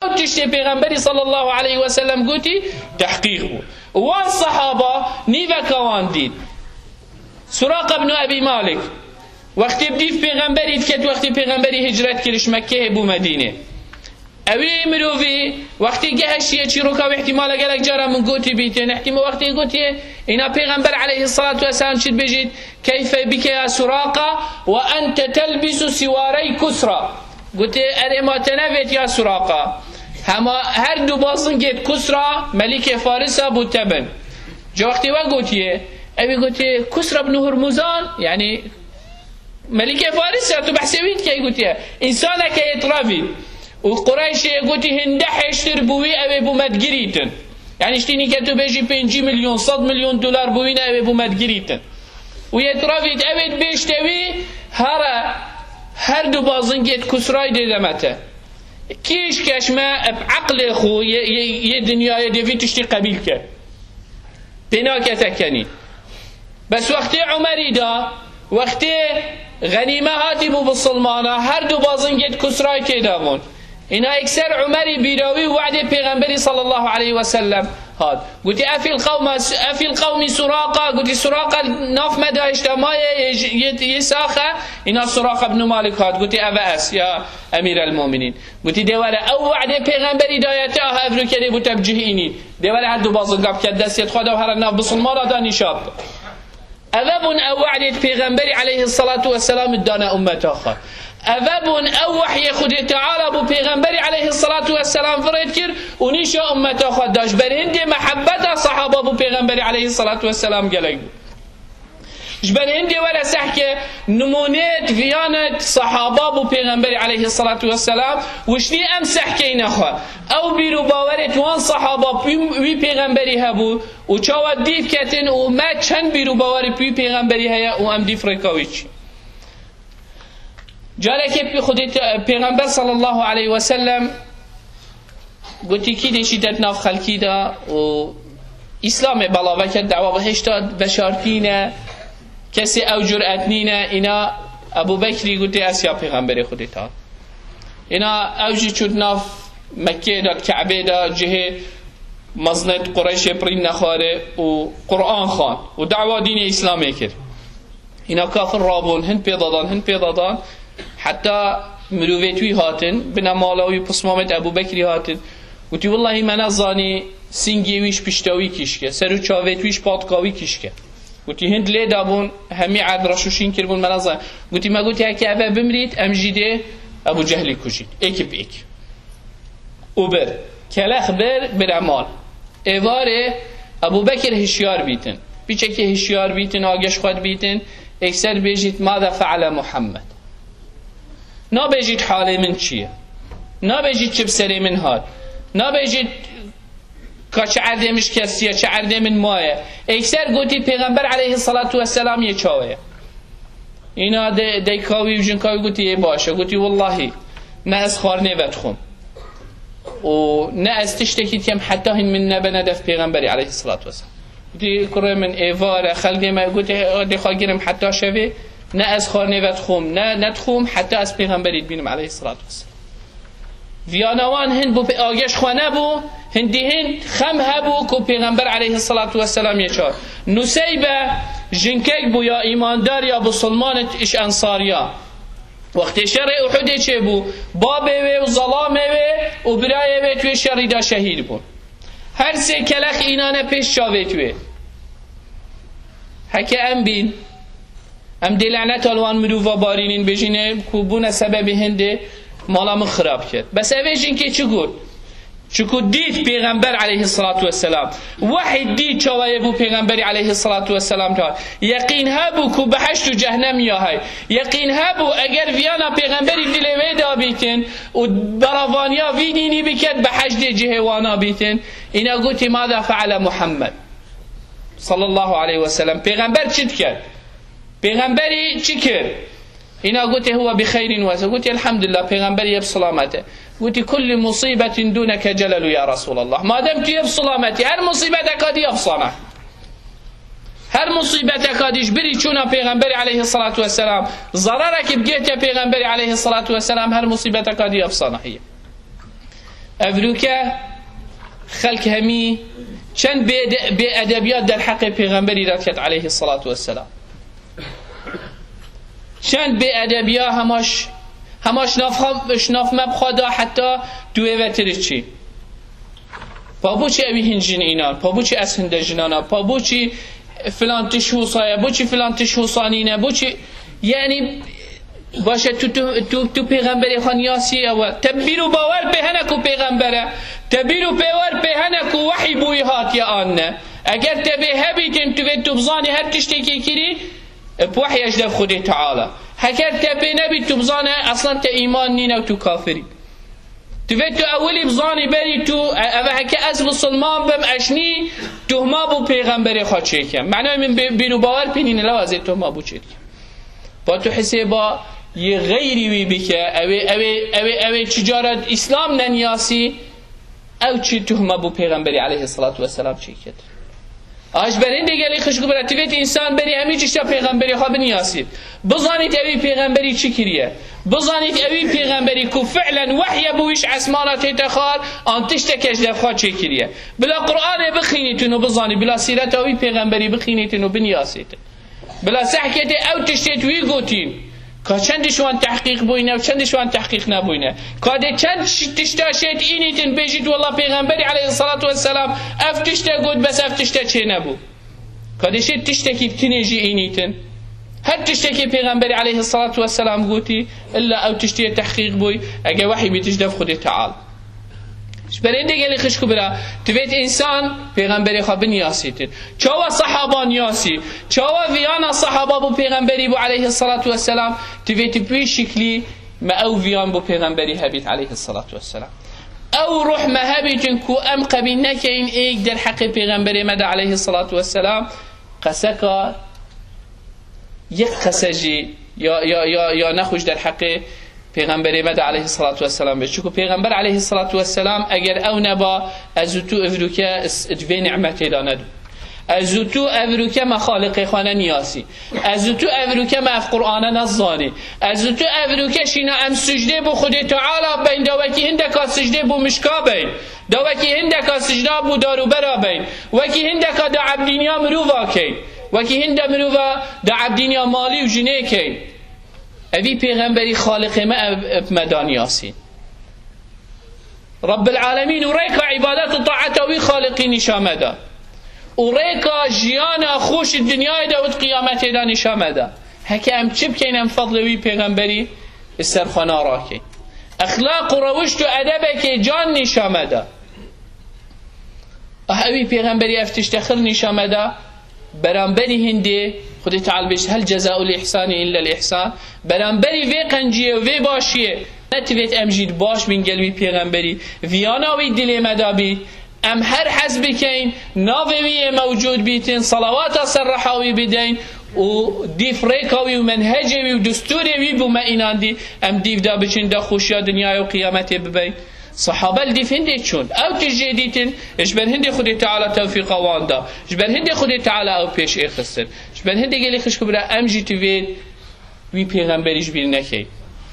تشتی پیغمبری صلی الله علیه و سلم گوتی تحقیق بود. وان صحابه نیوکوان دید. سراقه ابن ابی مالک وقتی بدیف پیغمبری دید، وقتی پیغمبری هجرت کرش مکه بو مدینه، اوی مروفی وقتی گهشیه چی رو که احتمال اگر جارا من گوتی بیتن، احتمال وقتی گوتی اینا پیغمبر علیه الصلاة والسلام چید بجید کیف بک یا سراقه و انت تلبس سواری کسرا، گوتی اره ما تنویت یا سراقه هر دو بازن گید کسرا ملک فارسا بود تبن جا وقتی و گوتیه اوی گوتی کسرا ابن هرمزان یعنی ملك فارس تو بحسبيت كي قلتيها إنسانك يترافي وقريش قلتي هندح يشتر بوي أبي بومدقريتن يعني اشتيني كتو بيجي 5 مليون 100 مليون دولار بوين أبي بومدقريتن ويترافي أبي بيشتوي هر دو بازن جيت كسراي دي دمته كيش كشما بعقل خو دنيا يدفي تشتي قبيل كه بناك تكني بس وقت عمري دا وقت غنیمه هاتی بو بسلمانه هر دو بازن گید کسرای تیدا بون. اینا اکثر عمری بیراوی وعده پیغمبری صلی الله علیه و سلم هاد گوتی افی القوم سراقه، گوتی سراقه ناف مدایشت مایه یه ساخه اینا سراقه ابن مالک هاد گوتی اوه اس یا امیر المومنین گوتی دیواره او وعده پیغمبری دایته ها افرو کده بو تبجیه اینی دیواره هر دو بازن گاب کد دستیت خدا و هر ناف بسلمانه دا نشاب أذبون أو وعدت پیغمبری علیه الصلاة والسلام الدانا أمتا خوا أذبون أو وحي خود تعالى بو پیغمبری علیه الصلاة والسلام فريد كر ونيشا أمتا خوا داش برهند محبت صحابة بو پیغمبری علیه الصلاة والسلام قلق جبرهند ولا سحكة نمونات فيانة صحابة بو پیغمبری علیه الصلاة والسلام وشني أم سحكة نخوا أو بيرو باورت وان صحابة وي پیغمبری هبو و چاوت دیف کتن و ما چند بیرو باوری پیغمبری هیا و ام دیف رکاویچ جاله که پیغمبر صلی الله علیه و سلم گوتی کی دیشیدت ناف خلکی دا و اسلام بلاوه که دعوا بهش داد بشارتینه کسی او جرأت نینه اینا ابو بکری گوتی اسیا پیغمبری خودت ها اینا اوجی چود ناف مکه داد کعبه داد جهه مزنت قریش پرین نخواره و قرآن خوان و دعوا دین اسلامی کرد اینا کافر رابون هن پیدادان حتی مروفیتوی هاتن بنا مالاوی پسمامت ابو بکری هاتن و تی والله من ازانی سنگیویش پشتاوی کشکه سرو چاویتویش پادکاوی کشکه و تی هند لی دابون همی عرد رشوشین کربون من ازانی گوتی ما گوتی اکی اوه بمرید امجیده ابو جهلی کشید ایک بیک او بر کلخ بر عمال ایواره ابو بکر هشیار بیتن بیچه که هشیار بیتن آگش خود بیتن اکثر بیجید ماذا فعل محمد نا بیجید حال من چیه نا بیجید چه بسری من هاد نا بیجید که چه عرده مش کسیه چه عرده من مایه اکثر گوتی پیغمبر علیه الصلاة والسلام یه چاوه اینا دی کاوی و جنکاوی گوتی یه باشه گوتی والله نه از خار نیوت و نه از تشتکی تیم حتی هن من نبندف پیغمبری علیه الصلاة والسلام دی کره من ایواره خلقی ما گوتی دی خواگیرم حتی شوی نه از خار نیوت خوم نه ندخوم حتی از پیغمبری بینم علیه الصلاة والسلام ویانوان هن بو آگش خوانه بو هندی هن خم هبو که پیغمبر علیه الصلاة والسلام یچار نسیبه جنکک بو یا ایماندار یا بسلمانت اش انصاریا وقتی شر احد چه بو بابه و ظلامه و برایه توی شری دا شهید بون هر سه کلخ اینانه پیش شاوه توی هکه ام بین ام دلعنت الوان مروفا بارینین بجینه بونه سبب هنده مالام خراب کرد بس اویجین که چه گود چکو دید پیغمبر علیه الصلاة والسلام وحی دید چوایه بو پیغمبری علیه الصلاة والسلام تا یقین هبو که بحشت و جهنم یا های یقین هبو اگر ویانا پیغمبری دلوه دا بیتن و براوانیا وینینی بکد بحشت جهوانا بیتن اینا گوتی ماذا فعل محمد صلی الله علیه وسلم پیغمبر چید کرد پیغمبری چی کرد اینا گوتی هو بخیر و گوتی الحمدلله پیغمبری بسلامته قلت كل مصيبة دونك جلل يا رسول الله ما دمت بسلامتي هر مصيبتك قد يفصنا هر مصيبتك قد يجبري چونا پیغمبر عليه الصلاة والسلام ضررك بجهت پیغمبر عليه الصلاة والسلام هر مصيبتك قد يفصنا هي افروكا خلق همي چند بأدبيات در حق پیغمبری داد کرد عليه الصلاة والسلام. چند بأدبيات هماش ناف مبخدا حتى دوه وترچی پابوچی اوی هنجین اینان پابوچی از هنده جنانا پابوچی فلان تشوصایا بوچی فلان تشوصانینه بوچی یعنی باشه تو پیغمبری خانیاسی اول تبیرو باور به هنکو پیغمبره تبیرو باور به هنکو وحی بوی هات یا آنه اگر تبی هبیتن تو بزانی هر تشتی که کری بوحی اجدف خودی تعالی اگر تبی نبی تو بزانه اصلا تا ایمان نینه و تو کافری تو اولی بزانی بری تو اوه که از مسلمان بم اشنی تهما بو پیغمبری خواه چه کم معنی من بیرو باور پینین لوازه تهما بو چه کم با تو حسی با یه غیری وی بکه اوه چجارت اسلام ننیاسی او چی تهما بو پیغمبری علیه الصلاة والسلام چه کد آج برین دیگه لی خشکو براتیویت انسان بری همی چشتا پیغمبری خواه بنیاسید بزانید اوی پیغمبری چی کریه بزانید اوی پیغمبری که فعلا وحی بویش اسمانات تخار آن تشتکش دفخواه چی کریه بلا قرآن بخینیتون و بزانید بلا سیرت اوی پیغمبری بخینیتون و بنیاسید بلا سحکت او تشتید وی گوتین که چندشوان تحقیق بوینه و چندشوان تحقیق نبوینه که چند تشتاشید اینیتن بیجید والله پیغمبری علیه الصلاة والسلام افتشتا گود بس افتشتا چه نبو که شید تشتکی بتنیجی اینیتن هر تشتکی پیغمبری علیه الصلاة والسلام گوتی الا او تشتی تحقیق بوی اگه وحی بیتشدف خود تعال برای دیگه لی خشکو برا تویت انسان پیغمبری خواه بنیاسیتن چاوا صحابا نیاسی چاوا ویانا صحابا بو پیغمبری بو علیه الصلاة والسلام تویت بوی شکلی ما او ویان بو پیغمبری هبیت علیه الصلاة والسلام او روح ما هبیتن کو ام قبیل نکین ایک در حق پیغمبری مدى علیه الصلاة والسلام قسکا یک قسجی یا نخوش در حق پیغمبر مد علیه الصلاة والسلام بشه چون پیغمبر علیه الصلاة والسلام اگر او نبا ازوتو افروکه دوی نعمت داند ازوتو افروکه ما خالق خانه نیاسی ازوتو افروکه ما اف قرآن نزانی ازوتو افروکه شینا ام سجده بو خود تعالی بین داوکی هندکا سجده بو مشکا بین داوکی هندکا سجده بو دارو برا بین وکی هندکا دا عبدینیا مروفا کین وکی هند مروفا دا عبدینیا مالی و جنه کین اوی پیغمبری خالق ما مدانیاسی رب العالمین و ریکا عبادت و طاعت اوی خالقی نشامده و ریکا جیان خوش دنیای دا و قیامت دا نشامده هکه ام چی بکین ام فضل اوی پیغمبری استرخانا را کن اخلاق و روشت و ادب که جان نشامده اوی پیغمبری افتشتخر نشامده برانبری هنده خود تعالی بیش هل جزاء الاحسان الا الاحسان برانبری وی قنجیه و وی باشیه نتویت امجید باش بین قلبی پیغمبری ویاناوی دلی مدابی ام هر حزب کین ناوی موجود بیتین صلوات سرحاوی بدین و دیف ریکاوی و منهجوی و دستوری بو ما ایناندی ام دیف دا بچین دا خوشیا دنیای و قیامتی ببین صحابه الديف هندي تشون او تجديدين اجبر هندي خدي تعالى توفيق واندا اجبر هندي خدي تعالى او پیش اخستن اجبر هندي قالي خشكو بلا امجي تويد وي پیغمبر اجبر نكي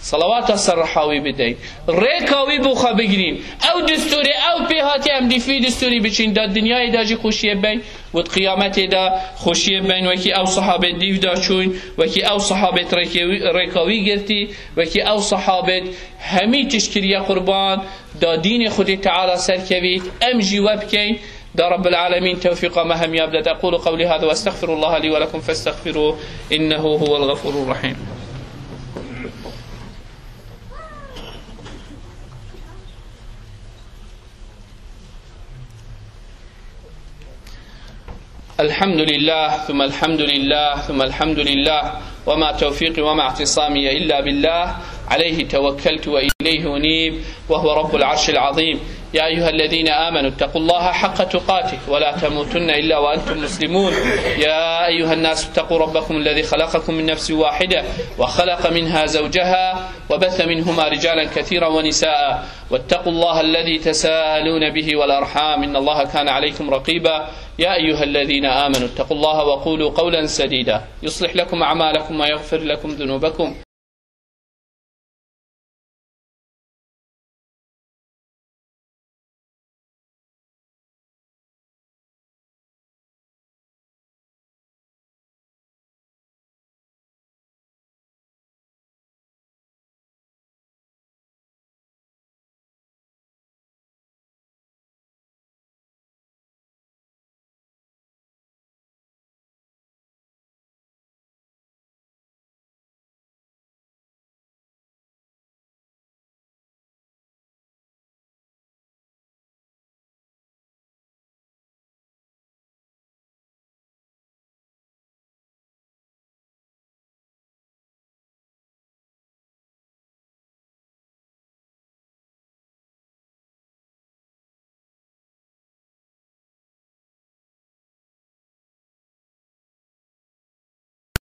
صلوات الصرحاوي بدي ريكاوي بوخا بگرين او دستوري او بهاتي ام دي في دستوري بچين دا دنياي داجي خوشيه بين ود قيامتي دا خوشيه بين وكي او صحابه ديف دا چون وكي او صحابه ريكاوي گرتي وكي او صحابه همي تشكريه قربان دا دين خدي تعالى سركبيت امجي وبكين دا رب العالمين توفيق ما هم يبدأ أقول قولي هذا واستغفر الله لي ولكم فاستغفروه إنه هو الغفور الرحيم. الحمد لله ثم الحمد لله ثم الحمد لله وما توفيقي وما اعتصامي إلا بالله عليه توكلت وإليه أنيب وهو رب العرش العظيم. يا أيها الذين آمنوا اتقوا الله حق تقاته ولا تموتن إلا وأنتم مسلمون. يا أيها الناس اتقوا ربكم الذي خلقكم من نفس واحدة وخلق منها زوجها وبث منهما رجالا كثيرا ونساء واتقوا الله الذي تساءلون به والأرحام إن الله كان عليكم رقيبا. يا أيها الذين آمنوا اتقوا الله وقولوا قولا سديدا يصلح لكم أعمالكم ويغفر لكم ذنوبكم